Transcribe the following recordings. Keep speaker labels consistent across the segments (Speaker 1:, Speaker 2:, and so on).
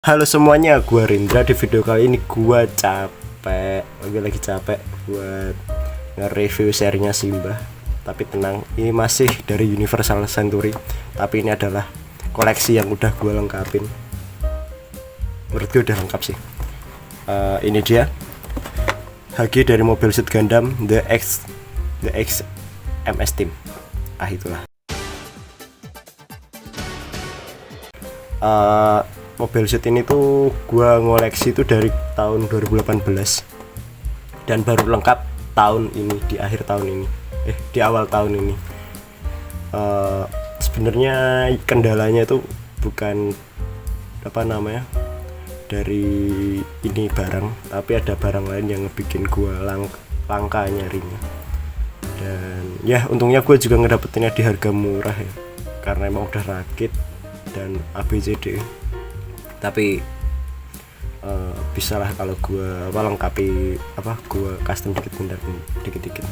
Speaker 1: Halo semuanya, gua Rindra. Di video kali ini gua capek, lagi capek buat nge-review serinya Simbah. Tapi tenang, ini masih dari Universal Century. Tapi ini adalah koleksi yang udah gua lengkapin. Menurut gue udah lengkap sih. Ini dia HG dari Mobile Suit Gundam The X MS Team. Itulah. Mobile Suit ini tuh gua ngoleksi tuh dari tahun 2018 dan baru lengkap tahun ini, di akhir tahun ini, di awal tahun ini. Sebenarnya kendalanya itu bukan dari ini barang, tapi ada barang lain yang bikin gua langka nyarinya. Dan ya untungnya gue juga ngedapetinnya di harga murah ya, karena emang udah rakit dan ABCD. Tapi bisa lah kalau gue lengkapi gue custom dikit-dikit.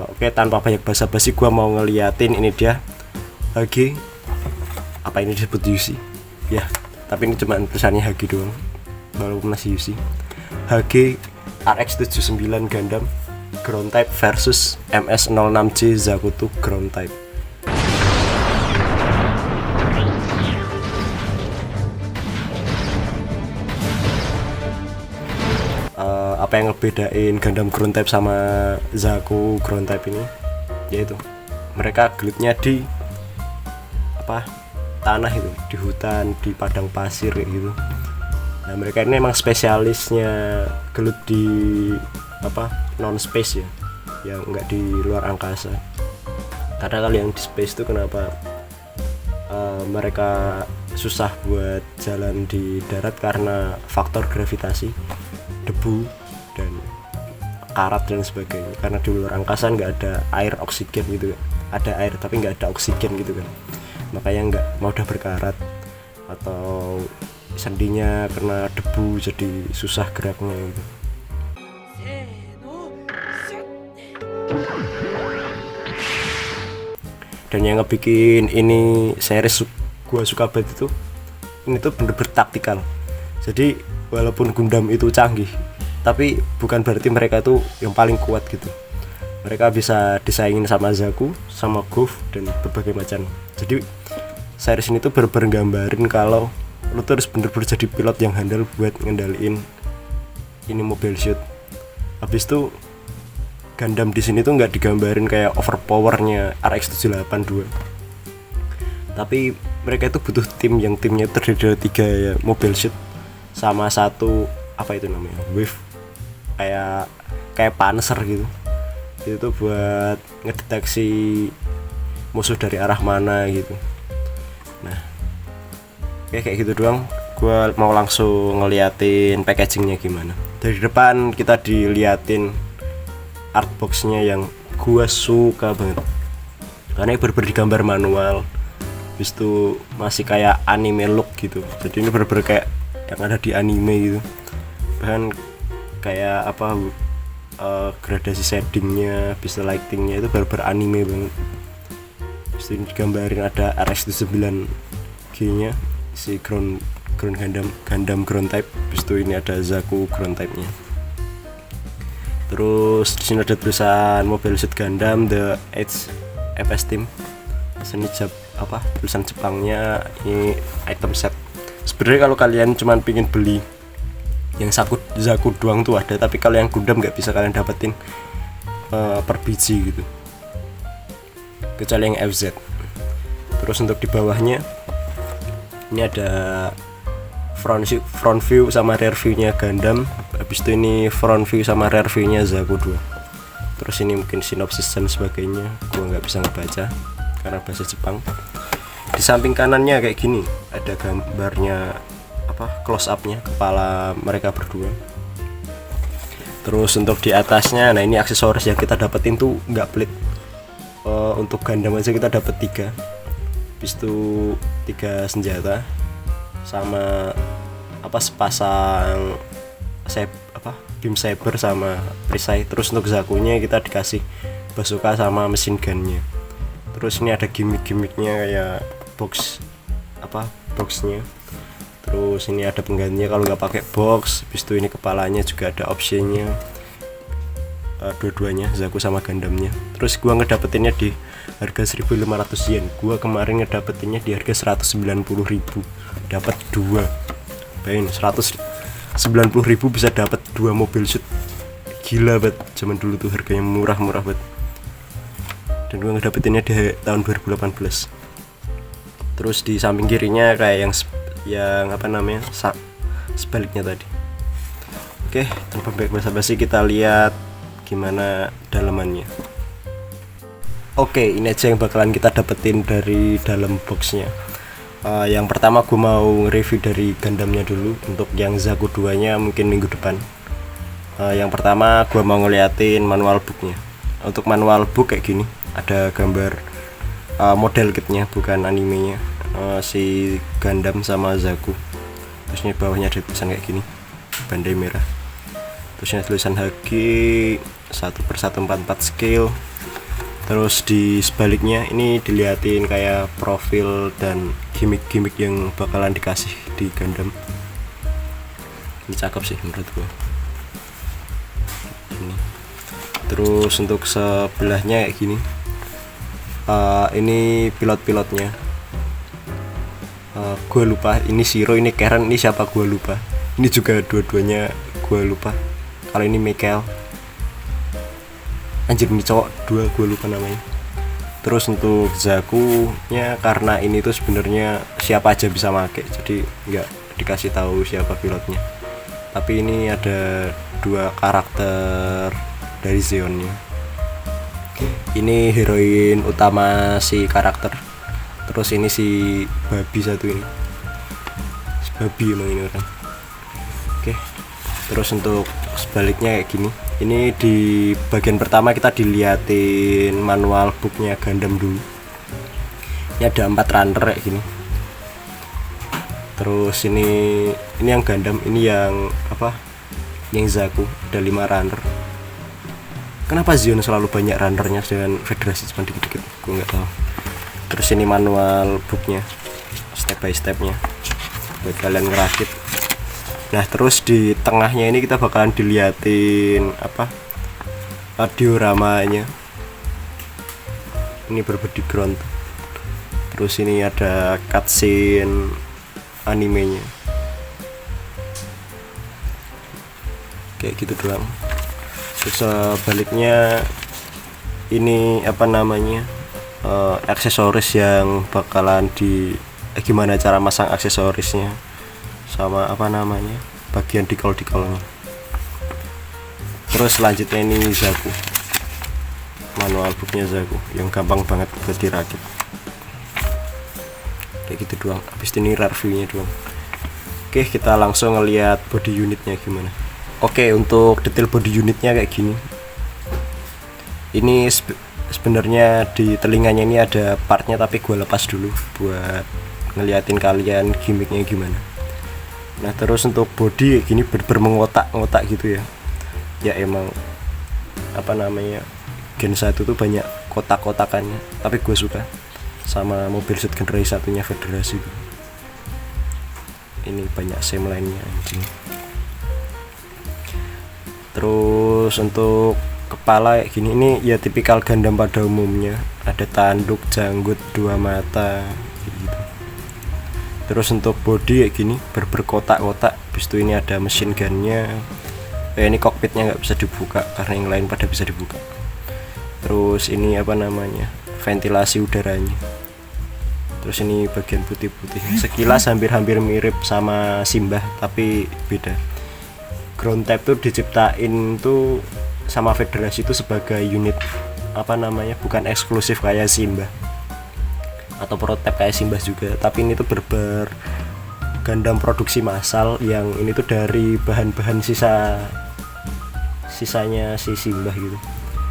Speaker 1: Oke, tanpa banyak basa-basi gue mau ngeliatin ini dia HG, apa ini disebut UC ya, tapi ini cuma tulisannya HG doang walaupun masih UC. HG RX79 Gundam Ground Type versus MS06J Zakuto Ground Type. Apa yang ngebedain Gundam Ground Type sama Zaku Ground Type ini, yaitu mereka gelutnya di tanah itu, di hutan, di padang pasir kayak gitu. Nah, mereka ini emang spesialisnya gelut di non space ya, yang enggak di luar angkasa. Karena kalau yang di space itu kenapa mereka susah buat jalan di darat karena faktor gravitasi, debu dan karat dan sebagainya. Karena di luar angkasa nggak ada air, oksigen gitu kan, ada air tapi nggak ada oksigen gitu kan, makanya nggak mudah berkarat, atau sendinya kena debu jadi susah geraknya gitu. Dan yang ngebikin ini series gua suka banget itu, ini tuh bener-bener taktikal. Jadi walaupun Gundam itu canggih, tapi bukan berarti mereka itu yang paling kuat gitu. Mereka bisa disaingin sama Zaku, sama Gouf, dan berbagai macam. Jadi series ini tuh bener-bener gambarin kalau lu tuh harus bener-bener jadi pilot yang handal buat ngendaliin ini Mobile Suit. Habis itu Gundam di sini tuh nggak digambarin kayak overpowernya RX782, tapi mereka itu butuh tim yang timnya terdiri dari 3 ya, Mobile Suit sama satu wave kayak Panzer gitu. Itu tuh buat ngedeteksi musuh dari arah mana gitu. Nah, kayak gitu doang. Gua mau langsung ngeliatin packagingnya gimana. Dari depan kita diliatin artboxnya yang gua suka banget, karena bener-bener digambar manual. Habis itu masih kayak anime look gitu. Jadi ini bener-bener kayak yang ada di anime gitu. Bahkan kayak gradasi shadingnya, bisa lightingnya itu bener-bener anime banget. Habis itu digambarin ada RX79G nya, si Ground Gundam Ground Type. Habis itu ini ada Zaku Ground Type nya. Terus di sini ada tulisan Mobile Suit Gundam The X MS Team. Sini tulisan Jepangnya, ini item set. Sebenarnya kalau kalian cuma pingin beli yang Zaku doang tuh ada, tapi kalau yang Gundam nggak bisa kalian dapetin per biji gitu, kecuali yang FZ. Terus untuk di bawahnya ini ada front view sama rear view nya Gundam. Habis itu ini front view sama rear view nya Zaku 2. Terus ini mungkin sinopsis dan sebagainya, gua nggak bisa ngebaca karena bahasa Jepang. Di samping kanannya kayak gini ada gambarnya close up nya kepala mereka berdua. Terus untuk di atasnya, nah ini aksesoris yang kita dapetin tuh nggak pelit. Untuk Gundam aja kita dapet 3. Habis itu 3 senjata sama sepasang beam saber sama perisai. Terus untuk Zakunya kita dikasih bazooka sama mesin gunnya. Terus ini ada gimmick-gimmicknya kayak boxnya. Terus terus ini ada penggantinya kalau nggak pakai box. Habis itu ini kepalanya juga ada optionnya, dua-duanya Zaku sama Gundamnya. Terus gua ngedapetinnya di harga 1.500 yen. Gua kemarin ngedapetinnya di harga 190.000, dapat dua. Bayangin 190.000 bisa dapat dua mobil suit, gila banget. Zaman dulu tuh harganya murah-murah banget, dan gua ngedapetinnya di tahun 2018. Terus di samping kirinya kayak yang apa namanya sebaliknya tadi. Oke, tanpa banyak basa-basi kita lihat gimana dalamannya. Oke, ini aja yang bakalan kita dapetin dari dalam boxnya. Yang pertama gue mau review dari Gundamnya dulu. Untuk yang Zaku 2 nya mungkin minggu depan. Yang pertama gue mau ngeliatin manual booknya. Untuk manual book kayak gini, ada gambar model kitnya, bukan animenya, si Gundam sama Zaku. Terusnya bawahnya ada tulisan kayak gini, bandai merah. Terusnya tulisan HG 1/144 scale. Terus di sebaliknya ini diliatin kayak profil dan gimmick-gimmick yang bakalan dikasih di Gundam. Ini cakep sih menurut gua. Ini. Terus untuk sebelahnya kayak gini. Ini pilot-pilotnya. Gue lupa ini Shiro, ini Karen, ini siapa gue lupa. Ini juga dua-duanya gue lupa. Kalau ini Michael, anjir ini cowok dua, gue lupa namanya. Terus untuk Zaku nya, karena ini tuh sebenarnya siapa aja bisa pakai, jadi nggak dikasih tahu siapa pilotnya. Tapi ini ada dua karakter dari Zeonnya. Ini heroin utama si karakter. Terus ini si babi satu ini, si babi emang ini orang. Oke. Terus untuk sebaliknya kayak gini. Ini di bagian pertama kita diliatin manual booknya Gundam dulu. Ini ada 4 runner kayak gini. Terus ini yang Gundam, ini yang apa? Yang Zaku ada 5 runner. Kenapa Zion selalu banyak runnernya dengan Federasi cuma dikit-dikit? Gue nggak tahu. Terus ini manual booknya, step by stepnya buat kalian ngerakit. Nah terus di tengahnya ini kita bakalan diliatin apa, dioramanya. Ini berbeda ground. Terus ini ada cutscene animenya, kayak gitu doang. Terus sebaliknya ini apa namanya, aksesoris yang bakalan gimana cara masang aksesorisnya, sama apa namanya bagian dikol-dikolnya. Terus selanjutnya ini Zaku, manual booknya Zaku yang gampang banget buat dirakit, kayak gitu doang. Habis ini reviewnya doang. Oke, kita langsung ngeliat body unitnya gimana. Oke, untuk detail body unitnya kayak gini. Ini sebenarnya di telinganya ini ada partnya, tapi gue lepas dulu buat ngeliatin kalian gimmicknya gimana. Nah terus untuk body gini mengotak-ngotak gitu ya. Ya emang apa namanya, Gen 1 tuh banyak kotak-kotakannya, tapi gue suka sama mobil suit generasi satunya Federasi tuh. Ini banyak same line-nya anjing. Terus untuk kepala kayak gini, ini ya tipikal Gundam pada umumnya, ada tanduk, janggut, 2 mata gitu. Terus untuk body kayak gini berkotak-kotak. Habis itu ini ada mesin gunnya. Ini cockpitnya nggak bisa dibuka karena yang lain pada bisa dibuka. Terus ini apa namanya, ventilasi udaranya. Terus ini bagian putih-putih, sekilas hampir-hampir mirip sama Simbah tapi beda. Ground type tuh diciptain tuh sama Federasi itu sebagai unit apa namanya, bukan eksklusif kayak Simbah atau prototipe kayak Simbah juga, tapi ini tuh berber Gundam produksi massal yang ini tuh dari bahan-bahan sisanya si Simbah gitu.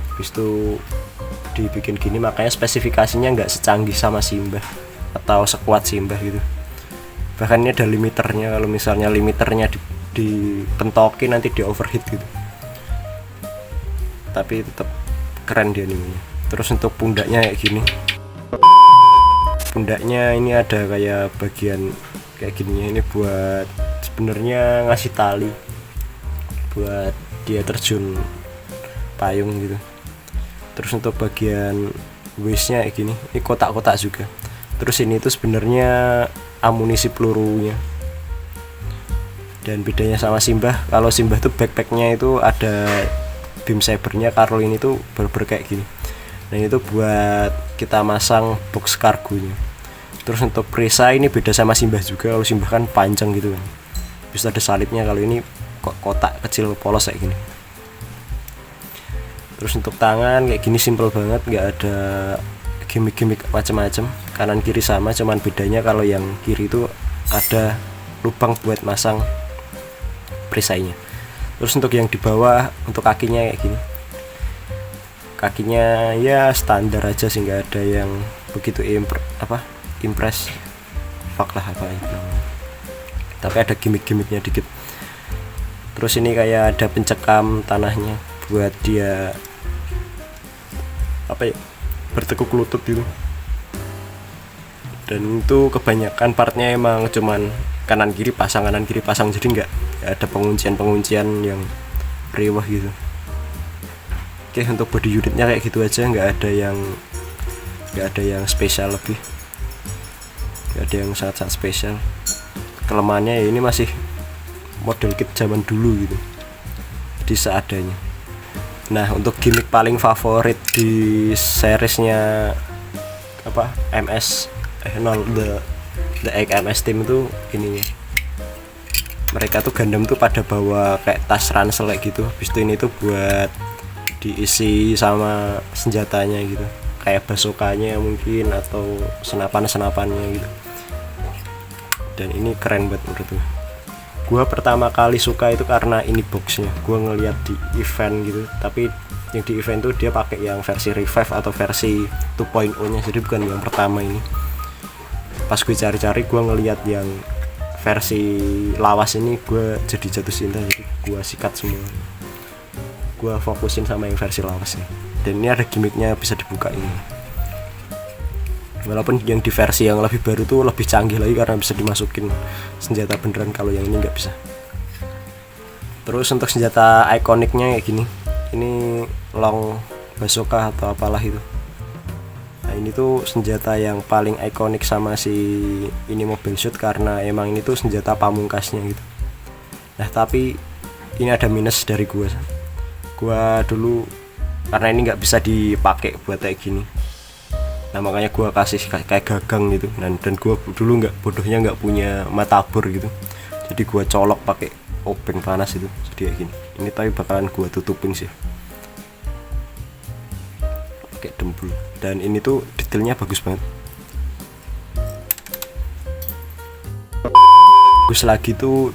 Speaker 1: Habis itu dibikin gini, makanya spesifikasinya nggak secanggih sama Simbah atau sekuat Simbah gitu. Bahkan ini ada limiternya, kalau misalnya limiternya dipentokin nanti di overheat gitu, tapi tetap keren dia animenya. Terus untuk pundaknya kayak gini, pundaknya ini ada kayak bagian kayak gini. Ini buat sebenarnya ngasih tali buat dia terjun payung gitu. Terus untuk bagian waistnya kayak gini, ini kotak-kotak juga. Terus ini tuh sebenarnya amunisi pelurunya. Dan bedanya sama Simbah, kalau Simbah tuh backpacknya itu ada beam sabernya, kalau ini tuh bener-bener kayak gini. Nah ini tuh buat kita masang box kargonya. Terus untuk perisai ini beda sama Simbah juga. Kalau Simbah kan panjang gitu kan, bisa ada salibnya. Kalau ini kok kotak kecil polos kayak gini. Terus untuk tangan kayak gini simple banget, nggak ada gimmick-gimmick macam-macam. Kanan kiri sama, cuman bedanya kalau yang kiri itu ada lubang buat masang perisainya. Terus untuk yang di bawah, untuk kakinya kayak gini. Kakinya ya standar aja sih, nggak ada yang begitu impress fuck lah apa itu namanya. Tapi ada gimmick-gimmicknya dikit. Terus ini kayak ada pencekam tanahnya buat dia bertekuk lutut gitu. Dan itu kebanyakan partnya emang cuman kanan kiri pasang, jadi nggak ada penguncian yang rewah gitu. Oke, untuk body unitnya kayak gitu aja, nggak ada yang spesial lebih, nggak ada yang sangat spesial. Kelemahannya ya ini masih model kit zaman dulu gitu, jadi seadanya. Nah untuk gimmick paling favorit di seriesnya The Egg MS Team itu ininya. Mereka tuh Gundam tuh pada bawa kayak tas ransel kayak gitu. Habis itu ini tuh buat diisi sama senjatanya gitu, kayak bazooka-nya mungkin atau senapannya gitu. Dan ini keren banget menurut gue. Gua pertama kali suka itu karena ini boxnya. Gua ngeliat di event gitu, tapi yang di event tuh dia pakai yang versi revive atau versi 2.0 nya, jadi bukan yang pertama ini. Pas gue cari-cari, gue ngeliat yang versi lawas ini, gue jadi jatuh cinta. Jadi gue sikat semua, gue fokusin sama yang versi lawasnya. Dan ini ada gimmicknya, bisa dibuka ini. Walaupun yang di versi yang lebih baru tuh lebih canggih lagi karena bisa dimasukin senjata beneran, kalau yang ini nggak bisa. Terus untuk senjata ikoniknya kayak gini, ini long bazooka atau apalah itu. Nah ini tuh senjata yang paling ikonik sama si ini Mobile Suit, karena emang ini tuh senjata pamungkasnya gitu. Nah tapi ini ada minus dari gua dulu, karena ini nggak bisa dipakai buat kayak gini. Nah makanya gue kasih kayak gagang gitu. Dan gue dulu bodohnya nggak punya matabor gitu, jadi gue colok pakai obeng panas itu, jadi kayak gini. Ini tapi bakalan gue tutupin sih pakai dempul. Dan ini tuh detailnya bagus banget. Bagus lagi tuh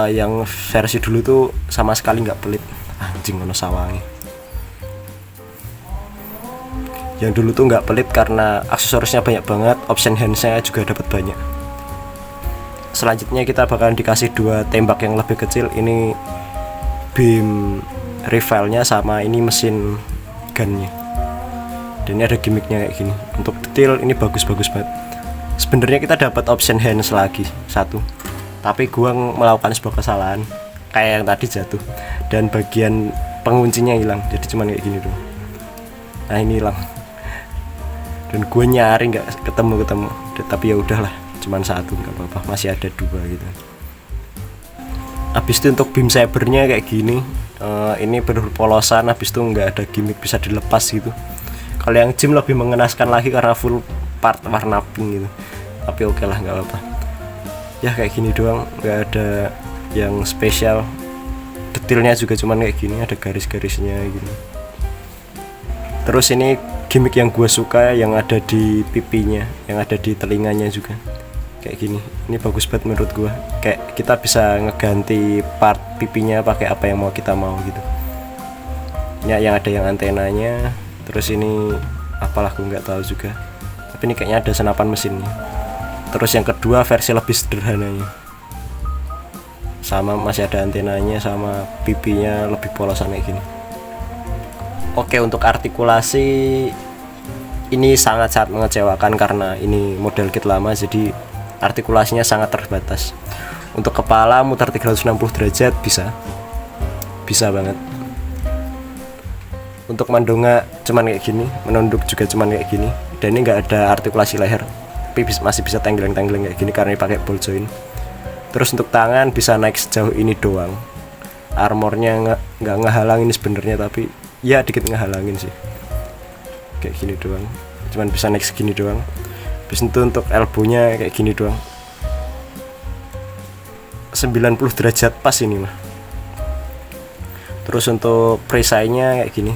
Speaker 1: yang versi dulu tuh sama sekali nggak pelit. Anjing ono sawangi. Yang dulu tuh nggak pelit karena aksesorisnya banyak banget, option handsnya juga dapat banyak. Selanjutnya kita bakalan dikasih 2 tembak yang lebih kecil. Ini beam rifle-nya sama ini mesin gunnya. Dan ini ada gimmicknya kayak gini. Untuk detail ini bagus-bagus banget. Sebenarnya kita dapat option hands lagi 1, tapi gua melakukan sebuah kesalahan kayak yang tadi jatuh, dan bagian penguncinya hilang. Jadi cuman kayak gini doang. Nah ini hilang. Dan gue nyari nggak ketemu, tapi ya udahlah, cuman 1 nggak apa-apa, masih ada 2 gitu. Habis itu untuk beam sabernya kayak gini, ini berpolosan, habis itu nggak ada gimmick bisa dilepas gitu. Kalau yang gym lebih mengenaskan lagi karena full part warna pink gitu, tapi oke lah, nggak apa-apa ya, kayak gini doang, nggak ada yang spesial. Detailnya juga cuman kayak gini, ada garis-garisnya gitu. Terus ini gimmick yang gue suka, yang ada di pipinya, yang ada di telinganya juga kayak gini. Ini bagus banget menurut gue, kayak kita bisa ngeganti part pipinya pakai apa yang kita mau gitu ya. Yang ada yang antenanya. Terus ini apalah gue nggak tahu juga, tapi ini kayaknya ada senapan mesinnya. Terus yang kedua versi lebih sederhananya, sama masih ada antenanya, sama pipinya lebih polosan kayak gini. Oke, untuk artikulasi ini sangat mengecewakan karena ini model kit lama, jadi artikulasinya sangat terbatas. Untuk kepala muter 360 derajat bisa banget. Untuk mandonga cuman kayak gini, menunduk juga cuman kayak gini, dan ini nggak ada artikulasi leher, tapi masih bisa tenggeleng-tenggeleng kayak gini karena ini pakai ball joint. Terus untuk tangan bisa naik sejauh ini doang. Armornya nggak ngehalangin sebenarnya, tapi ya dikit ngehalangin sih, kayak gini doang, cuman bisa naik segini doang. Habis itu untuk elbownya kayak gini doang, 90 derajat pas ini mah. Terus untuk perisainya kayak gini,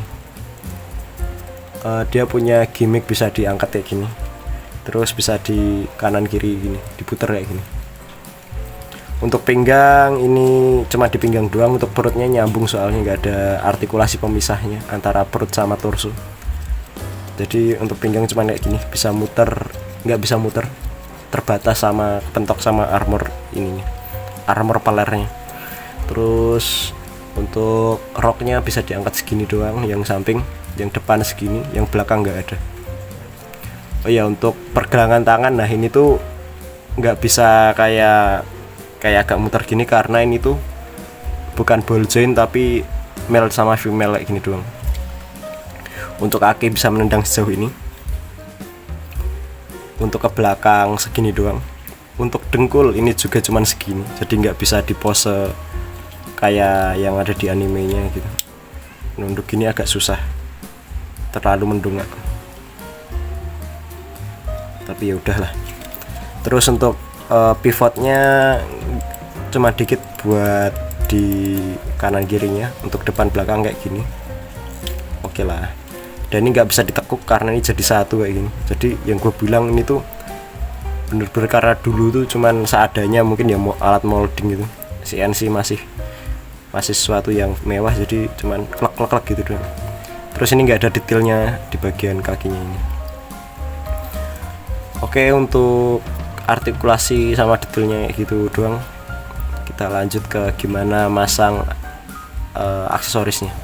Speaker 1: dia punya gimmick bisa diangkat kayak gini, terus bisa di kanan kiri gini, diputar kayak gini. Untuk pinggang ini cuma di pinggang doang, untuk perutnya nyambung soalnya nggak ada artikulasi pemisahnya antara perut sama torso. Jadi untuk pinggang cuma kayak gini, bisa muter, nggak bisa muter, terbatas sama pentok sama armor ininya, armor pelernya. Terus untuk roknya bisa diangkat segini doang, yang samping, yang depan segini, yang belakang nggak ada. Oh ya, untuk pergelangan tangan, nah ini tuh nggak bisa kayak agak muter gini karena ini tuh bukan ball joint tapi male sama female kayak gini doang. Untuk kaki bisa menendang sejauh ini, untuk ke belakang segini doang. Untuk dengkul ini juga cuman segini, jadi nggak bisa di pose kayak yang ada di animenya gitu. Nunduk gini agak susah, terlalu mendongak, tapi ya udahlah. Terus untuk pivotnya cuma dikit buat di kanan kirinya, untuk depan belakang kayak gini oke lah. Dan ini nggak bisa ditekuk karena ini jadi satu kayak gini. Jadi yang gue bilang ini tuh bener-bener karena dulu tuh cuman seadanya, mungkin ya alat molding gitu, CNC masih sesuatu yang mewah, jadi cuman klek gitu doang. Terus ini nggak ada detailnya di bagian kakinya ini. Oke, untuk artikulasi sama detailnya gitu doang. Kita lanjut ke gimana masang aksesorisnya.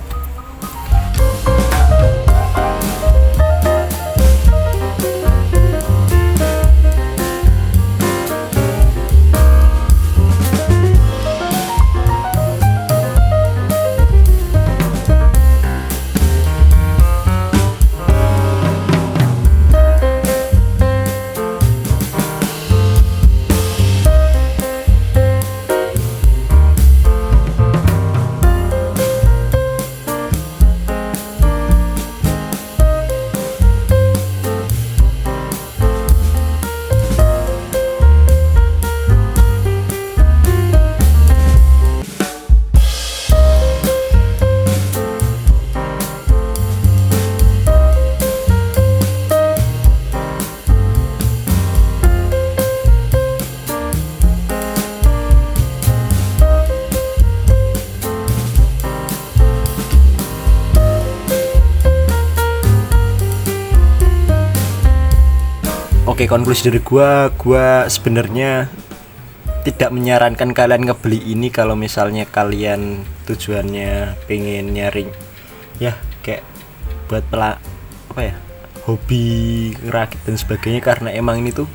Speaker 1: Oke, konklusi dari gua sebenarnya tidak menyarankan kalian ngebeli ini kalau misalnya kalian tujuannya pengen nyaring ya kayak buat hobi ngerakit dan sebagainya, karena emang ini tuh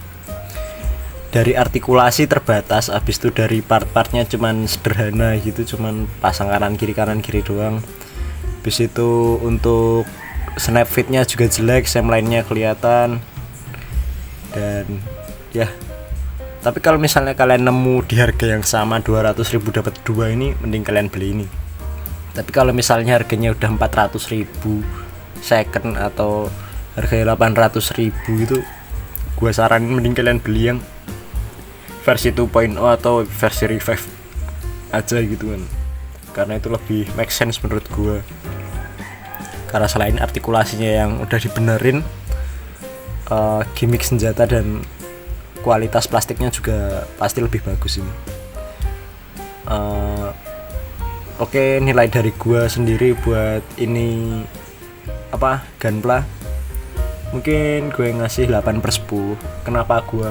Speaker 1: dari artikulasi terbatas, habis itu dari part-partnya cuman sederhana gitu, cuman pasang kanan kiri doang. Habis itu untuk snap fitnya juga jelek, sem lainnya kelihatan. Dan ya, tapi kalau misalnya kalian nemu di harga yang sama 200.000 dapat dua, ini mending kalian beli ini. Tapi kalau misalnya harganya udah 400.000 second atau harganya 800.000 itu, gua saranin mending kalian beli yang versi 2.0 atau versi revive aja gitu kan, karena itu lebih make sense menurut gua. Karena selain artikulasinya yang udah dibenerin, gimmick senjata dan kualitas plastiknya juga pasti lebih bagus ini. Oke, nilai dari gua sendiri buat ini Gunpla, mungkin gue ngasih 8/10. Kenapa gue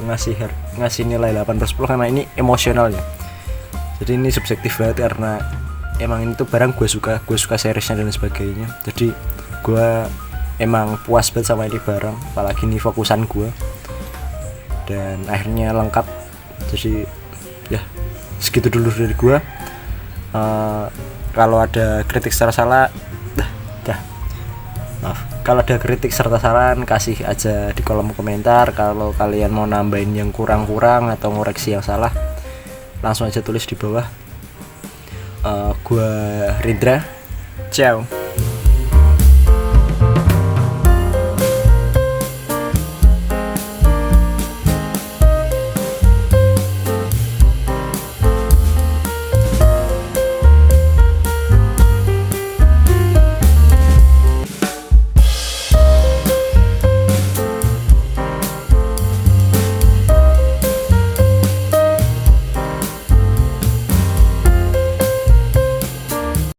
Speaker 1: ngasih nilai 8/10? Karena ini emosional ya, jadi ini subjektif banget, karena emang ini tuh barang gue suka seriesnya dan sebagainya. Jadi gue emang puas banget sama ini barang, apalagi ini fokusan gue, dan akhirnya lengkap Jadi ya segitu dulu dari gua. Kalau ada kritik serta salah maaf, kalau ada kritik serta saran kasih aja di kolom komentar. Kalau kalian mau nambahin yang kurang-kurang atau ngoreksi yang salah, langsung aja tulis di bawah. Gua Rindra, ciao.